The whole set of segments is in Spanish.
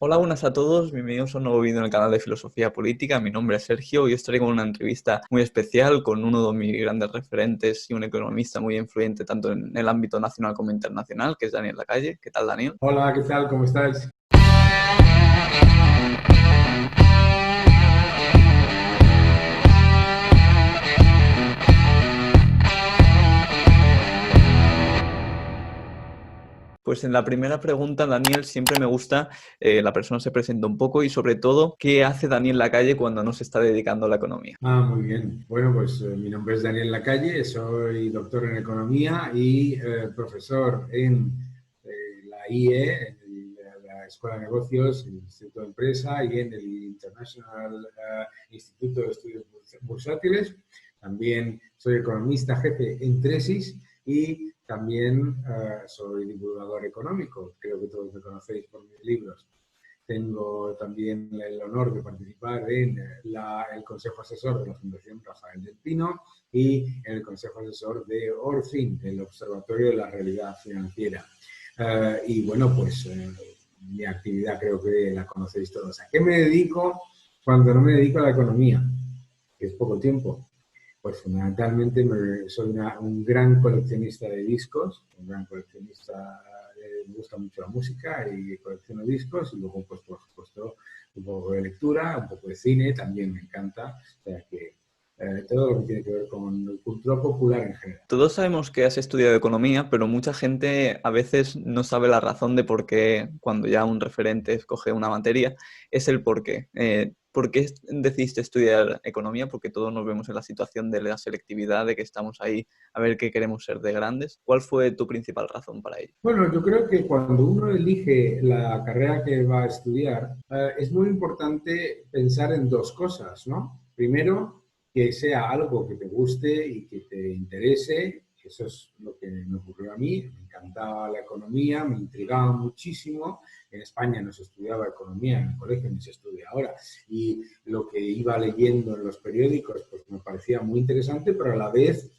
Hola, buenas a todos, bienvenidos a un nuevo vídeo en el canal de Filosofía Política. Mi nombre es Sergio y os traigo una entrevista muy especial con uno de mis grandes referentes y un economista muy influyente tanto en el ámbito nacional como internacional, que es Daniel Lacalle. ¿Qué tal, Daniel? Hola, ¿qué tal? ¿Cómo estáis? Pues en la primera pregunta, Daniel, siempre me gusta, la persona se presenta un poco y sobre todo, ¿qué hace Daniel Lacalle cuando no se está dedicando a la economía? Muy bien. Bueno, pues mi nombre es Daniel Lacalle, soy doctor en economía y profesor en la IE, en la Escuela de Negocios, en el Instituto de Empresa y en el International Instituto de Estudios Bursátiles. También soy economista jefe en Tresis y también soy divulgador económico. Creo que todos me conocéis por mis libros. Tengo también el honor de participar en el Consejo Asesor de la Fundación Rafael del Pino y en el Consejo Asesor de ORFIN, el Observatorio de la Realidad Financiera. Y bueno, pues mi actividad creo que la conocéis todos. ¿A qué me dedico cuando no me dedico a la economía? Que es poco tiempo. Pues fundamentalmente soy un gran coleccionista de discos, un gran coleccionista, me gusta mucho la música y colecciono discos y luego pues por supuesto un poco de lectura, un poco de cine, también me encanta, o sea que todo lo que tiene que ver con cultura popular en general. Todos sabemos que has estudiado economía, pero mucha gente a veces no sabe la razón de por qué, cuando ya un referente escoge una materia, es el por qué. ¿Por qué decidiste estudiar economía? Porque todos nos vemos en la situación de la selectividad, de que estamos ahí a ver qué queremos ser de grandes. ¿Cuál fue tu principal razón para ello? Bueno, yo creo que cuando uno elige la carrera que va a estudiar, es muy importante pensar en dos cosas, ¿no? Primero, que sea algo que te guste y que te interese. Eso es lo que me ocurrió a mí. Me encantaba la economía, me intrigaba muchísimo. En España no se estudiaba economía en el colegio, ni se estudia ahora. Y lo que iba leyendo en los periódicos, pues me parecía muy interesante, pero a la vez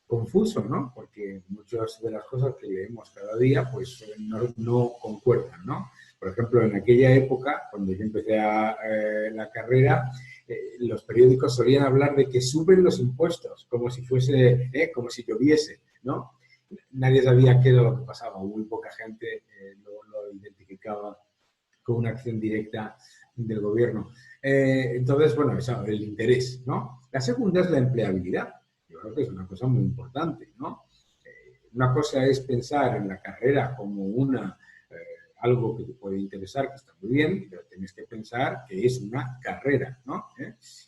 confuso, ¿no? Porque muchas de las cosas que leemos cada día, pues no concuerdan, ¿no? Por ejemplo, en aquella época, cuando yo empecé la carrera, los periódicos solían hablar de que suben los impuestos, como si fuese, como si lloviese, ¿no? Nadie sabía qué era lo que pasaba, muy poca gente lo identificaba con una acción directa del gobierno. Entonces, bueno, eso, el interés, ¿no? La segunda es la empleabilidad. Yo creo que es una cosa muy importante, ¿no? Una cosa es pensar en la carrera como algo que te puede interesar, que está muy bien, pero tienes que pensar que es una carrera, ¿no?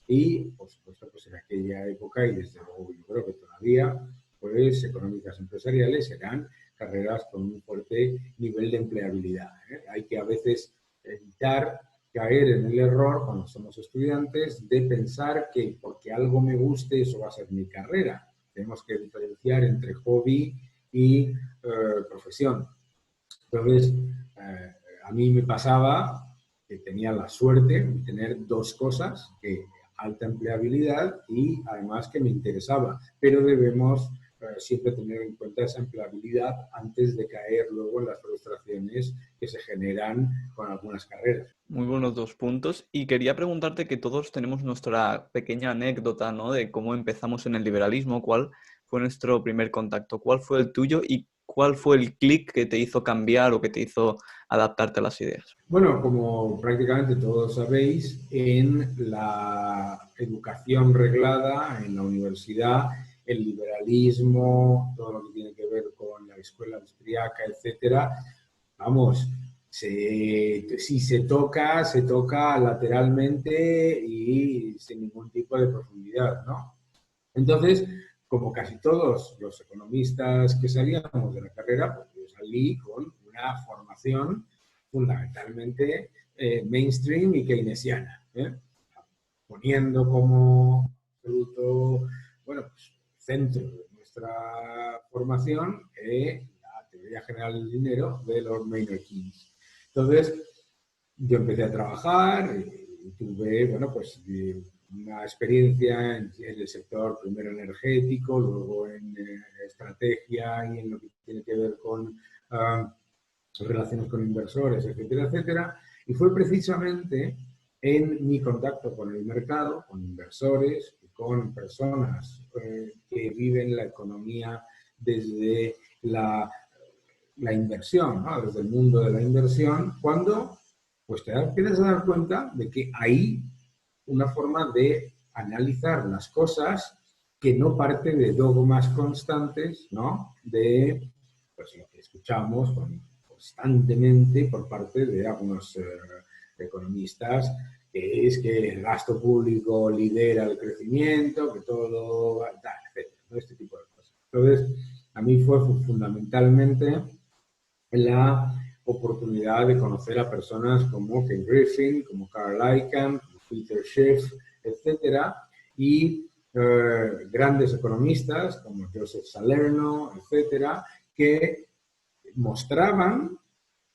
Y, por supuesto, pues en aquella época, y desde luego yo creo que todavía, pues económicas empresariales serán carreras con un fuerte nivel de empleabilidad. Hay que a veces evitar caer en el error cuando somos estudiantes de pensar que porque algo me guste eso va a ser mi carrera. Tenemos que diferenciar entre hobby y profesión. Entonces, a mí me pasaba que tenía la suerte de tener dos cosas, que alta empleabilidad y además que me interesaba, pero debemos siempre tener en cuenta esa empleabilidad antes de caer luego en las frustraciones que se generan con algunas carreras. Muy buenos dos puntos. Y quería preguntarte que todos tenemos nuestra pequeña anécdota, ¿no? De cómo empezamos en el liberalismo, cuál fue nuestro primer contacto, cuál fue el tuyo y cuál fue el clic que te hizo cambiar o que te hizo adaptarte a las ideas. Bueno, como prácticamente todos sabéis, en la educación reglada, en la universidad, el liberalismo, todo lo que tiene que ver con la escuela austriaca, etcétera, vamos, si se toca lateralmente y sin ningún tipo de profundidad, ¿no? Entonces, como casi todos los economistas que salíamos de la carrera, pues yo salí con una formación fundamentalmente mainstream y keynesiana, poniendo como absoluto, bueno, pues, centro de nuestra formación la teoría general del dinero de Lord Maynard Keynes. Entonces, yo empecé a trabajar y tuve, bueno, pues una experiencia en el sector primero energético, luego en estrategia y en lo que tiene que ver con relaciones con inversores, etcétera, etcétera. Y fue precisamente en mi contacto con el mercado, con inversores, con personas que viven la economía desde la inversión, ¿no? Desde el mundo de la inversión, cuando pues te empiezas a dar cuenta de que hay una forma de analizar las cosas que no parte de dogmas constantes, ¿no? De pues, lo que escuchamos constantemente por parte de algunos economistas, que es que el gasto público lidera el crecimiento, que todo, tal, etc. ¿No? Este tipo de cosas. Entonces, a mí fue fundamentalmente la oportunidad de conocer a personas como Ken Griffin, como Carl Icahn, como Peter Schiff, etcétera, y grandes economistas como Joseph Salerno, etcétera, que mostraban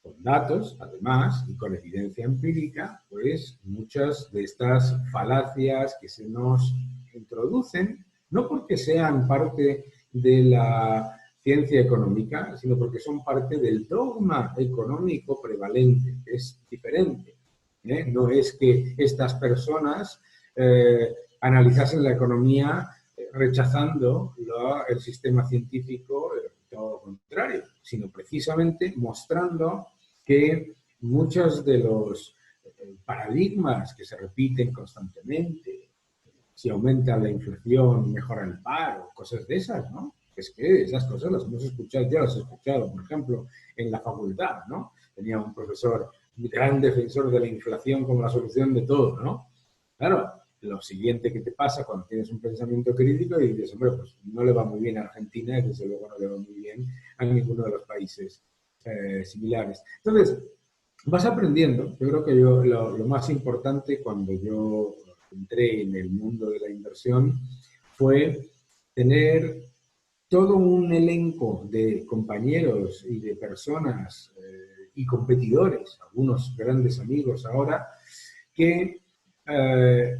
con datos, además, y con evidencia empírica, pues muchas de estas falacias que se nos introducen, no porque sean parte de la ciencia económica, sino porque son parte del dogma económico prevalente, que es diferente. No es que estas personas analizasen la economía rechazando el sistema científico, todo lo contrario, sino precisamente mostrando que muchos de los paradigmas que se repiten constantemente, si aumenta la inflación, mejora el paro, cosas de esas, ¿no? Es que esas cosas las hemos escuchado, yo las he escuchado, por ejemplo, en la facultad, ¿no? Tenía un profesor, un gran defensor de la inflación como la solución de todo, ¿no? Claro, lo siguiente que te pasa cuando tienes un pensamiento crítico y dices, hombre, pues no le va muy bien a Argentina y desde luego no le va muy bien a ninguno de los países similares. Entonces, vas aprendiendo. Yo creo que lo más importante cuando yo entré en el mundo de la inversión fue tener todo un elenco de compañeros y de personas y competidores, algunos grandes amigos ahora, que, eh,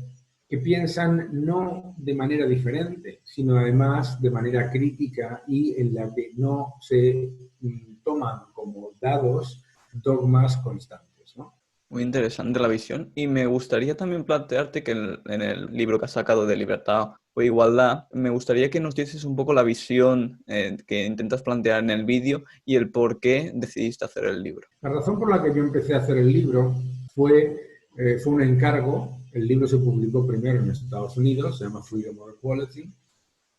que piensan no de manera diferente, sino además de manera crítica y en la que no se toman como dados dogmas constantes, ¿no? Muy interesante la visión. Y me gustaría también plantearte que en el libro que has sacado de Libertad o Igualdad, me gustaría que nos dieses un poco la visión que intentas plantear en el vídeo y el por qué decidiste hacer el libro. La razón por la que yo empecé a hacer el libro fue un encargo. El libro se publicó primero en Estados Unidos, se llama Freedom or Equality.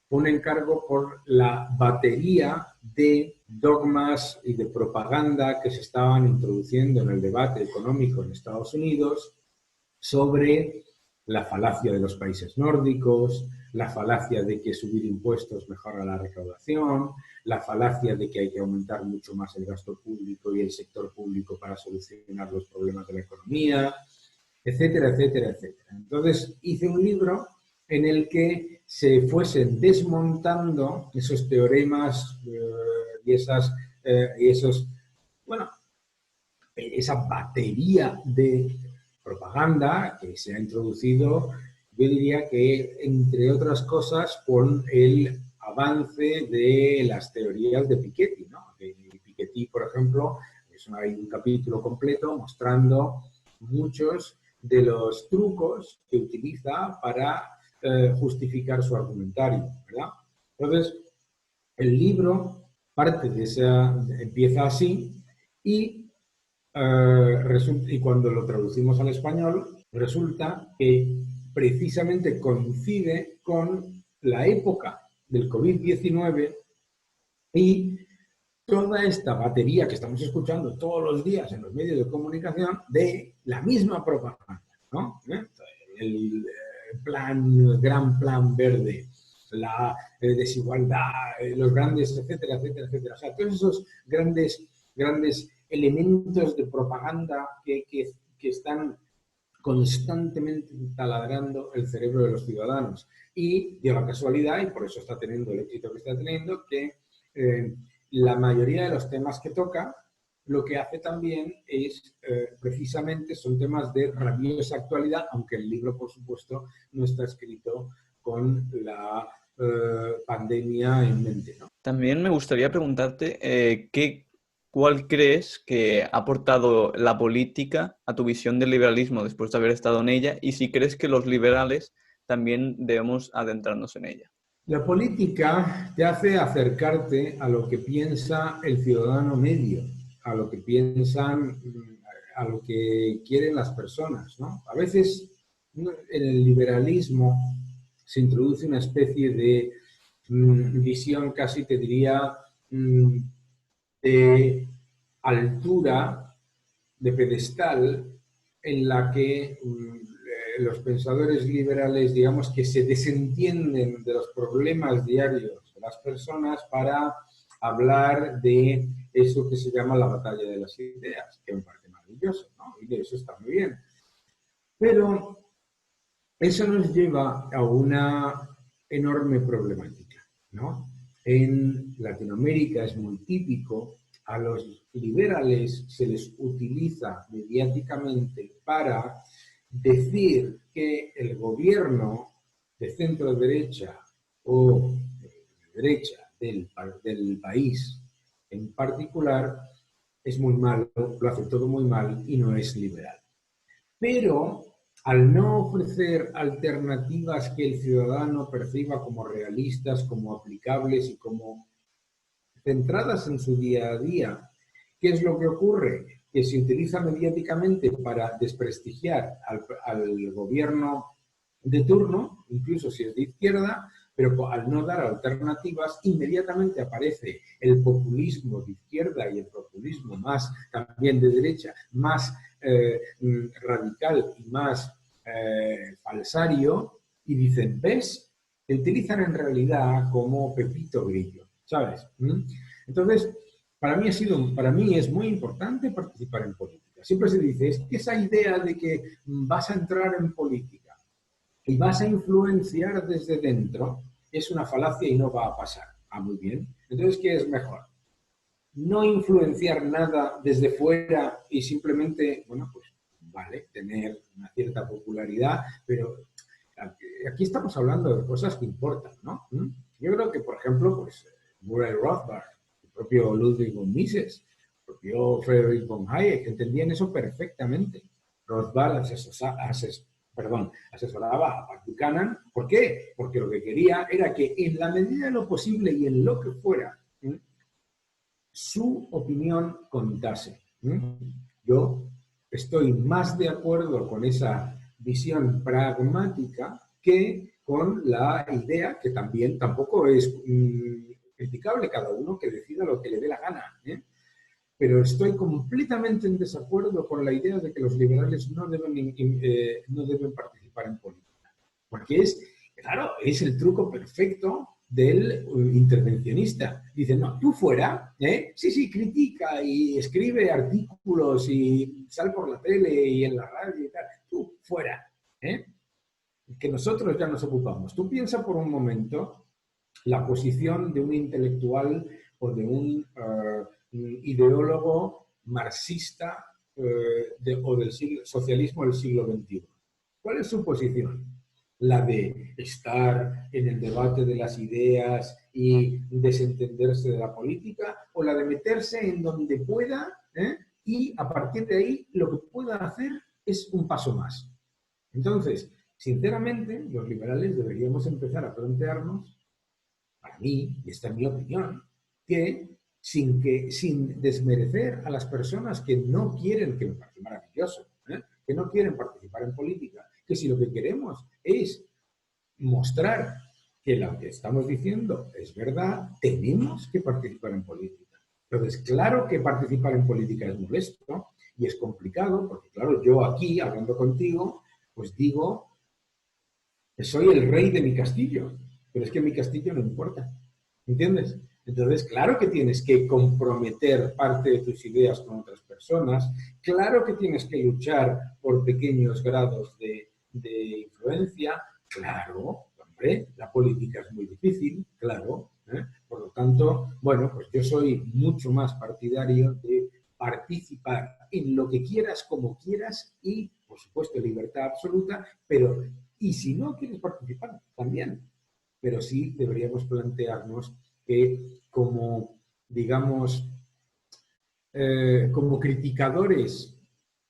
Fue un encargo por la batería de dogmas y de propaganda que se estaban introduciendo en el debate económico en Estados Unidos sobre la falacia de los países nórdicos, la falacia de que subir impuestos mejora la recaudación, la falacia de que hay que aumentar mucho más el gasto público y el sector público para solucionar los problemas de la economía, etcétera, etcétera, etcétera. Entonces hice un libro en el que se fuesen desmontando esos teoremas y esos, bueno, esa batería de propaganda que se ha introducido, yo diría que, entre otras cosas, con el avance de las teorías de Piketty, ¿no? Piketty, por ejemplo, hay un capítulo completo mostrando muchos de los trucos que utiliza para justificar su argumentario, ¿verdad? Entonces, el libro parte de empieza así y y cuando lo traducimos al español, resulta que precisamente coincide con la época del COVID-19 y toda esta batería que estamos escuchando todos los días en los medios de comunicación de la misma propaganda, ¿no? El gran plan verde, la desigualdad, los grandes, etcétera, etcétera, etcétera. O sea, todos esos grandes elementos de propaganda que están constantemente taladrando el cerebro de los ciudadanos. Y dio la casualidad, y por eso está teniendo el éxito que está teniendo, que la mayoría de los temas que toca, lo que hace también es, precisamente, son temas de rabiosa actualidad, aunque el libro, por supuesto, no está escrito con la pandemia en mente, ¿no? También me gustaría preguntarte ¿cuál crees que ha aportado la política a tu visión del liberalismo después de haber estado en ella? Y si crees que los liberales también debemos adentrarnos en ella. La política te hace acercarte a lo que piensa el ciudadano medio, a lo que piensan, a lo que quieren las personas, ¿no? A veces en el liberalismo se introduce una especie de visión, casi te diría, de altura, de pedestal, en la que los pensadores liberales, digamos, que se desentienden de los problemas diarios de las personas para hablar de eso que se llama la batalla de las ideas, que me parece maravilloso, ¿no? Y eso está muy bien. Pero eso nos lleva a una enorme problemática, ¿no? En Latinoamérica es muy típico, a los liberales se les utiliza mediáticamente para decir que el gobierno de centro derecha o de derecha del país en particular es muy malo, lo hace todo muy mal y no es liberal. Pero al no ofrecer alternativas que el ciudadano perciba como realistas, como aplicables y como centradas en su día a día, ¿qué es lo que ocurre? Que se utiliza mediáticamente para desprestigiar al gobierno de turno, incluso si es de izquierda, pero al no dar alternativas, inmediatamente aparece el populismo de izquierda y el populismo más también de derecha, más radical y más falsario, y dicen, ¿ves? Te utilizan en realidad como Pepito Grillo, ¿sabes? Entonces, para mí es muy importante participar en política. Siempre se dice, es que esa idea de que vas a entrar en política y vas a influenciar desde dentro es una falacia y no va a pasar. Ah, muy bien. Entonces, ¿qué es mejor? No influenciar nada desde fuera y simplemente, bueno, pues vale, tener una cierta popularidad, pero aquí estamos hablando de cosas que importan, ¿no? Yo creo que, por ejemplo, pues Murray Rothbard, el propio Ludwig von Mises, el propio Friedrich von Hayek, entendían eso perfectamente. Rothbard asesoraba a Buchanan. ¿Por qué? Porque lo que quería era que en la medida de lo posible y en lo que fuera, su opinión contase. Yo estoy más de acuerdo con esa visión pragmática que con la idea, que también tampoco es criticable, cada uno que decida lo que le dé la gana, pero estoy completamente en desacuerdo con la idea de que los liberales no deben participar en política, porque claro, es el truco perfecto del intervencionista. Dice, no, tú fuera, sí, critica y escribe artículos y sal por la tele y en la radio y tal, tú fuera, que nosotros ya nos ocupamos. Tú piensa por un momento la posición de un intelectual o de un ideólogo marxista o del socialismo del siglo XXI. ¿Cuál es su posición? La de estar en el debate de las ideas y desentenderse de la política, o la de meterse en donde pueda, y a partir de ahí lo que pueda hacer es un paso más. Entonces, sinceramente, los liberales deberíamos empezar a plantearnos, para mí, y esta es mi opinión, que sin desmerecer a las personas que no quieren, que me parece maravilloso, que no quieren participar en política, que si lo que queremos es mostrar que lo que estamos diciendo es verdad, tenemos que participar en política. Entonces, claro que participar en política es molesto y es complicado, porque claro, yo aquí, hablando contigo, pues digo que soy el rey de mi castillo, pero es que mi castillo no importa, ¿entiendes? Entonces, claro que tienes que comprometer parte de tus ideas con otras personas, claro que tienes que luchar por pequeños grados de influencia, claro, hombre, la política es muy difícil, claro, por lo tanto, bueno, pues yo soy mucho más partidario de participar en lo que quieras, como quieras y, por supuesto, libertad absoluta, pero, y si no quieres participar, también, pero sí deberíamos plantearnos que como, digamos, como criticadores,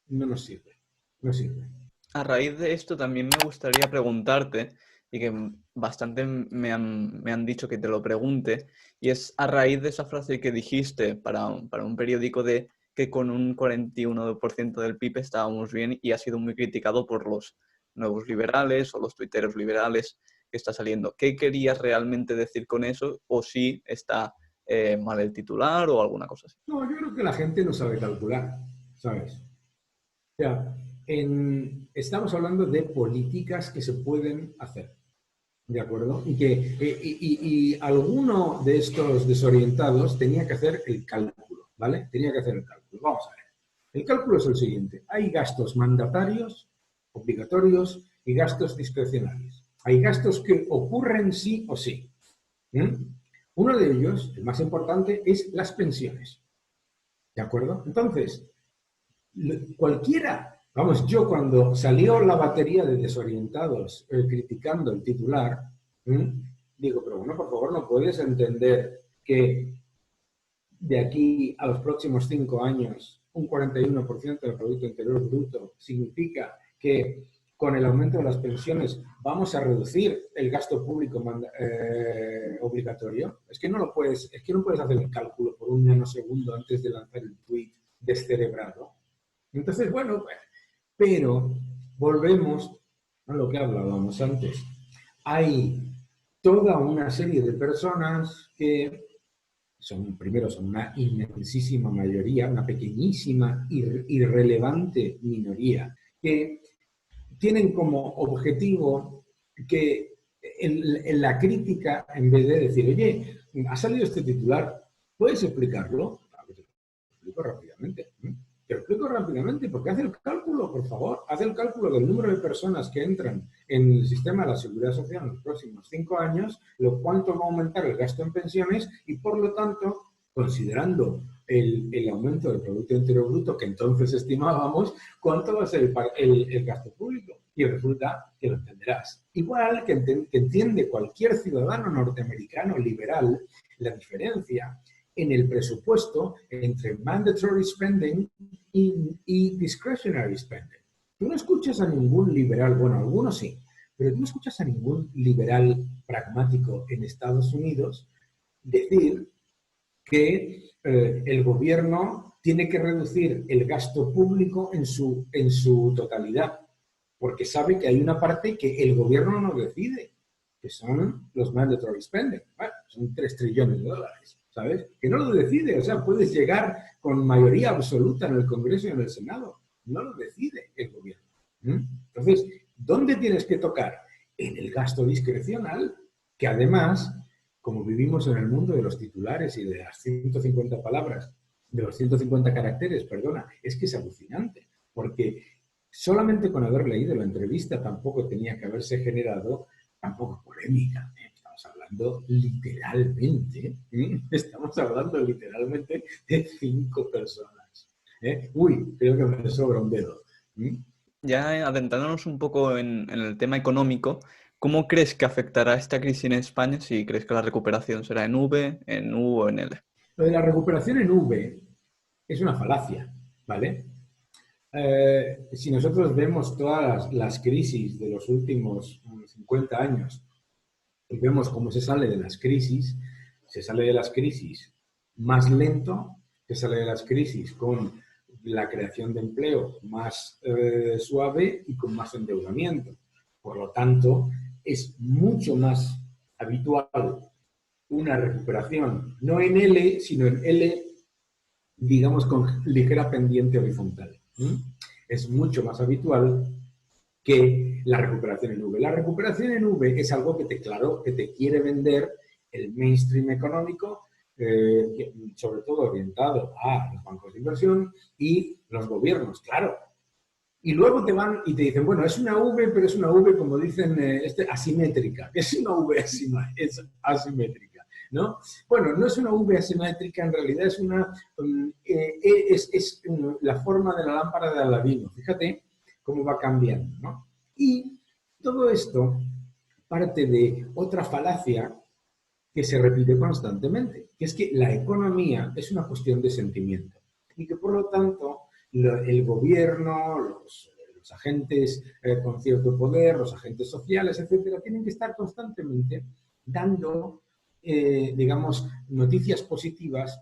no nos sirve. No sirve. A raíz de esto también me gustaría preguntarte, y que bastante me han dicho que te lo pregunte, y es a raíz de esa frase que dijiste para un periódico de que con un 41% del PIB estábamos bien y ha sido muy criticado por los nuevos liberales o los tuiteros liberales que está saliendo. ¿Qué querías realmente decir con eso? ¿O si está mal el titular o alguna cosa así? No, yo creo que la gente no sabe calcular, ¿sabes? O sea, estamos hablando de políticas que se pueden hacer, ¿de acuerdo? Y alguno de estos desorientados tenía que hacer el cálculo, ¿vale? Tenía que hacer el cálculo. Vamos a ver. El cálculo es el siguiente. Hay gastos mandatarios, obligatorios, y gastos discrecionales. Hay gastos que ocurren sí o sí. Uno de ellos, el más importante, es las pensiones. ¿De acuerdo? Entonces, cualquiera, vamos, yo cuando salió la batería de desorientados criticando el titular, digo, pero bueno, por favor, no puedes entender que de aquí a los próximos 5 años un 41% del Producto Interior Bruto significa que con el aumento de las pensiones vamos a reducir el gasto público obligatorio. Es que no puedes hacer el cálculo por un nanosegundo antes de lanzar el tweet descerebrado. Entonces, bueno, pero volvemos a lo que hablábamos antes. Hay toda una serie de personas que son una inmensísima mayoría, una pequeñísima, irrelevante minoría, que tienen como objetivo que en la crítica, en vez de decir, oye, ha salido este titular, ¿puedes explicarlo? Te lo explico rápidamente. Te lo explico rápidamente porque haz el cálculo, por favor. Haz el cálculo del número de personas que entran en el sistema de la Seguridad Social en los próximos 5 años, lo cuánto va a aumentar el gasto en pensiones y, por lo tanto, considerando el aumento del Producto Interior Bruto que entonces estimábamos, ¿cuánto va a ser el gasto público? Y resulta que lo entenderás. Igual que entiende cualquier ciudadano norteamericano liberal la diferencia en el presupuesto entre mandatory spending y discretionary spending. Tú no escuchas a ningún liberal, bueno, algunos sí, pero tú no escuchas a ningún liberal pragmático en Estados Unidos decir que el gobierno tiene que reducir el gasto público en su totalidad, porque sabe que hay una parte que el gobierno no decide, que son los mandatory spending. Bueno, son 3 trillones de dólares, ¿sabes? Que no lo decide, o sea, puedes llegar con mayoría absoluta en el Congreso y en el Senado. No lo decide el gobierno. Entonces, ¿dónde tienes que tocar? En el gasto discrecional, que además, como vivimos en el mundo de los titulares y de las 150 palabras, de los 150 caracteres, perdona, es que es alucinante, porque solamente con haber leído la entrevista tampoco tenía que haberse generado tampoco polémica. Estamos hablando literalmente, de 5 personas. Uy, creo que me sobra un dedo. Ya adentrándonos un poco en el tema económico, ¿cómo crees que afectará esta crisis en España si crees que la recuperación será en V, en U o en L? Lo de la recuperación en V es una falacia, ¿vale? Si nosotros vemos todas las crisis de los últimos 50 años y vemos cómo se sale de las crisis, se sale de las crisis más lento, se sale de las crisis con la creación de empleo más suave y con más endeudamiento. Por lo tanto, es mucho más habitual una recuperación, no en L, sino en L, digamos, con ligera pendiente horizontal. Es mucho más habitual que la recuperación en V. La recuperación en V es algo que te quiere vender el mainstream económico, sobre todo orientado a los bancos de inversión y los gobiernos, claro. Y luego te van y te dicen, bueno, es una V, pero es una V, como dicen, asimétrica. Es una V asimétrica, ¿no? Bueno, no es una V asimétrica, en realidad es la forma de la lámpara de Aladino. Fíjate cómo va cambiando, ¿no? Y todo esto parte de otra falacia que se repite constantemente, que es que la economía es una cuestión de sentimiento. y que por lo tanto el gobierno, los agentes con cierto poder, los agentes sociales, etcétera, tienen que estar constantemente dando, digamos, noticias positivas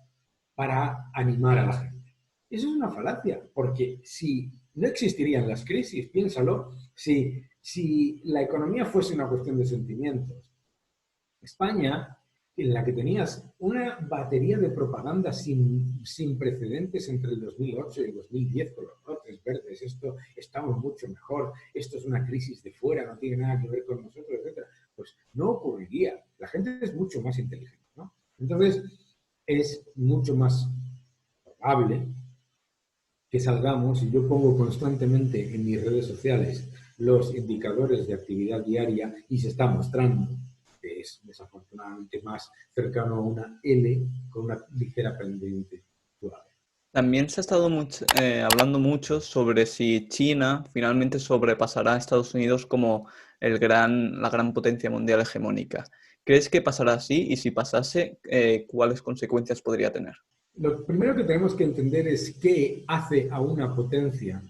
para animar a la gente. Eso es una falacia, porque si no existirían las crisis, piénsalo, si la economía fuese una cuestión de sentimientos, España, en la que tenías una batería de propaganda sin precedentes entre el 2008 y el 2010 con los brotes verdes, esto estamos mucho mejor, esto es una crisis de fuera, no tiene nada que ver con nosotros, etcétera, pues no ocurriría. La gente es mucho más inteligente, ¿no? Entonces, es mucho más probable que salgamos, y yo pongo constantemente en mis redes sociales los indicadores de actividad diaria y se está mostrando que es desafortunadamente más cercano a una L con una ligera pendiente suave. También se ha estado hablando mucho sobre si China finalmente sobrepasará a Estados Unidos como la gran potencia mundial hegemónica. ¿Crees que pasará así? Y si pasase, ¿cuáles consecuencias podría tener? Lo primero que tenemos que entender es qué hace a una potencia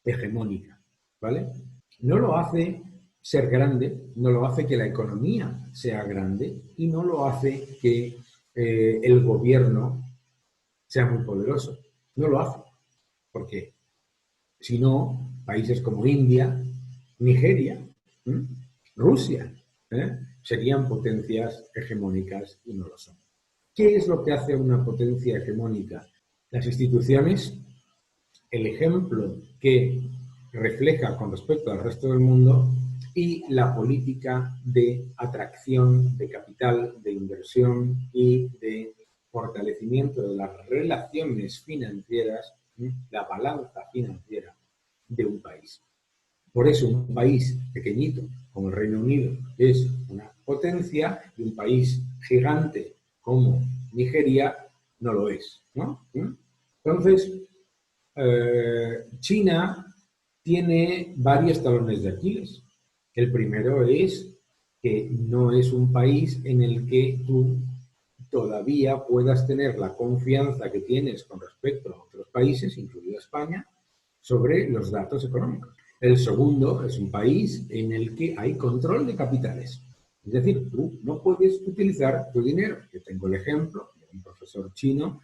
hegemónica, ¿vale? No lo hace ser grande, no lo hace que la economía sea grande y no lo hace que el gobierno sea muy poderoso. No lo hace, porque si no, países como India, Nigeria, ¿eh? Rusia, serían potencias hegemónicas y no lo son. ¿Qué es lo que hace una potencia hegemónica? Las instituciones, el ejemplo que refleja con respecto al resto del mundo y la política de atracción de capital, de inversión y de fortalecimiento de las relaciones financieras, la balanza financiera de un país. Por eso un país pequeñito como el Reino Unido es una potencia y un país gigante como Nigeria no lo es, ¿no? Entonces, China tiene varios talones de Aquiles. El primero es que no es un país en el que tú todavía puedas tener la confianza que tienes con respecto a otros países, incluido España, sobre los datos económicos. El segundo es un país en el que hay control de capitales. Es decir, tú no puedes utilizar tu dinero. Yo tengo el ejemplo de un profesor chino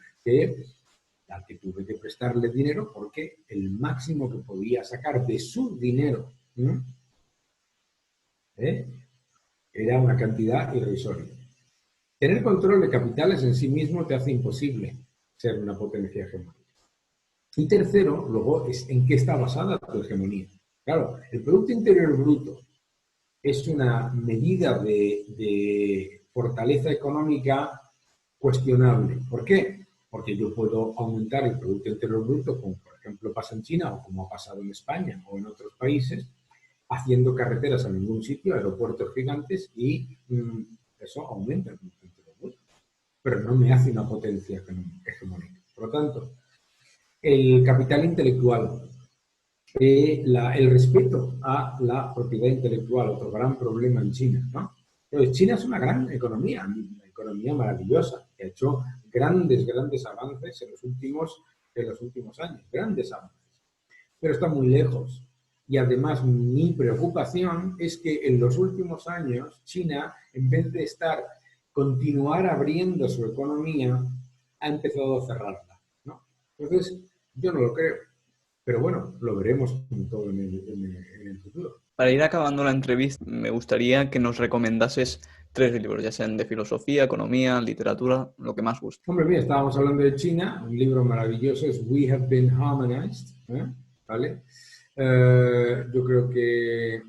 al que tuve que prestarle dinero porque el máximo que podía sacar de su dinero era una cantidad irrisoria. Tener control de capitales en sí mismo te hace imposible ser una potencia hegemónica. Y tercero, luego, es en qué está basada tu hegemonía. Claro, el Producto Interior Bruto es una medida de fortaleza económica cuestionable. ¿Por qué? Porque yo puedo aumentar el Producto Interior Bruto, como por ejemplo pasa en China o como ha pasado en España o en otros países, haciendo carreteras a ningún sitio, aeropuertos gigantes y eso aumenta el Producto Interior Bruto. Pero no me hace una potencia hegemónica. Por lo tanto, el capital intelectual, el respeto a la propiedad intelectual, otro gran problema en China, ¿no? Entonces, China es una gran economía, una economía maravillosa, que ha hecho grandes avances en los últimos años, grandes avances, pero está muy lejos. Y además mi preocupación es que en los últimos años China, en vez de continuar abriendo su economía, ha empezado a cerrarla, ¿no? Entonces, yo no lo creo. Pero bueno, lo veremos en todo en el futuro. Para ir acabando la entrevista, me gustaría que nos recomendases 3 libros, ya sean de filosofía, economía, literatura, lo que más guste. Hombre, mira, estábamos hablando de China, un libro maravilloso es We Have Been Harmonized, ¿vale? Yo creo que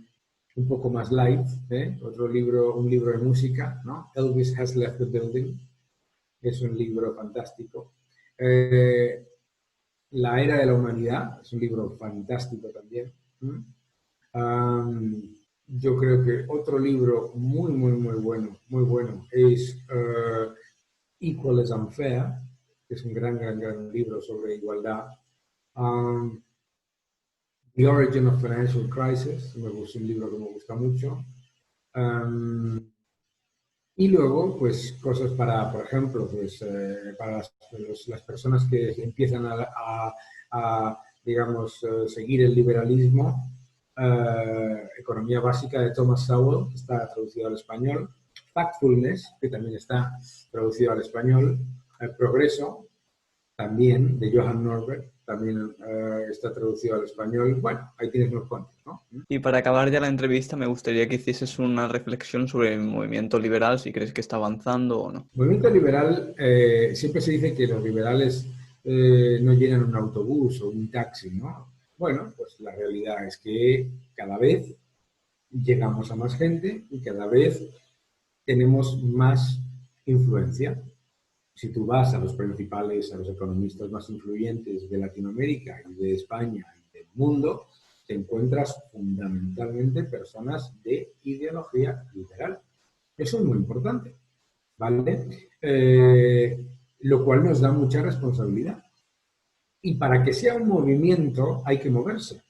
un poco más light, otro libro, un libro de música, ¿no? Elvis Has Left the Building, es un libro fantástico. La Era de la Humanidad, es un libro fantástico también. Yo creo que otro libro muy bueno es Equal is Unfair, que es un gran libro sobre igualdad. The Origin of Financial Crisis, es un libro que me gusta mucho. Y luego, pues cosas para, por ejemplo, pues, para las personas que empiezan digamos, seguir el liberalismo, Economía básica de Thomas Sowell, que está traducido al español, Factfulness, que también está traducido al español, Progreso, también, de Johan Norberg, también está traducido al español. Bueno, ahí tienes unos cuantos, ¿no? Y para acabar ya la entrevista, me gustaría que hicieses una reflexión sobre el movimiento liberal, si crees que está avanzando o no. El movimiento liberal, siempre se dice que los liberales no llenan un autobús o un taxi, ¿no? Bueno, pues la realidad es que cada vez llegamos a más gente y cada vez tenemos más influencia. Si tú vas a los principales, a los economistas más influyentes de Latinoamérica y de España y del mundo, te encuentras fundamentalmente personas de ideología liberal. Eso es muy importante, ¿vale? Lo cual nos da mucha responsabilidad. Y para que sea un movimiento hay que moverse.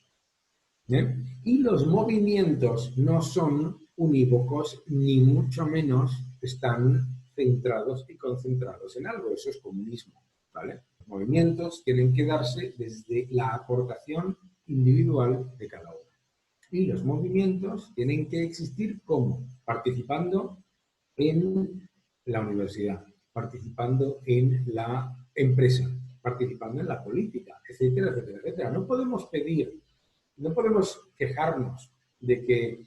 ¿Eh? Y los movimientos no son unívocos, ni mucho menos están centrados y concentrados en algo. Eso es comunismo, ¿vale? Los movimientos tienen que darse desde la aportación individual de cada uno. Y los movimientos tienen que existir como participando en la universidad, participando en la empresa, participando en la política, etcétera, etcétera, etcétera. No podemos quejarnos de que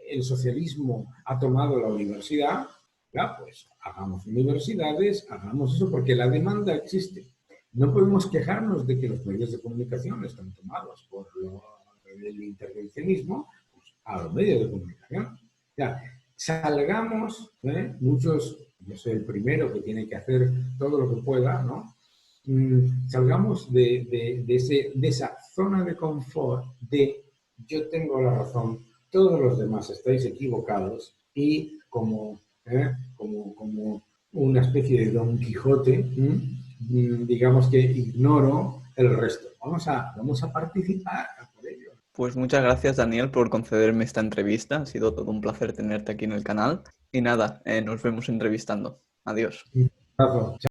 el socialismo ha tomado la universidad. Ya, pues hagamos universidades, hagamos eso, porque la demanda existe. No podemos quejarnos de que los medios de comunicación están tomados por el intervencionismo, pues, a los medios de comunicación. Ya, salgamos, muchos, yo soy el primero que tiene que hacer todo lo que pueda, ¿no? Salgamos de esa zona de confort de yo tengo la razón, todos los demás estáis equivocados y como una especie de Don Quijote, digamos que ignoro el resto. Vamos a participar por ello. Pues muchas gracias, Daniel, por concederme esta entrevista. Ha sido todo un placer tenerte aquí en el canal. Y nada, nos vemos entrevistando. Adiós. Un abrazo.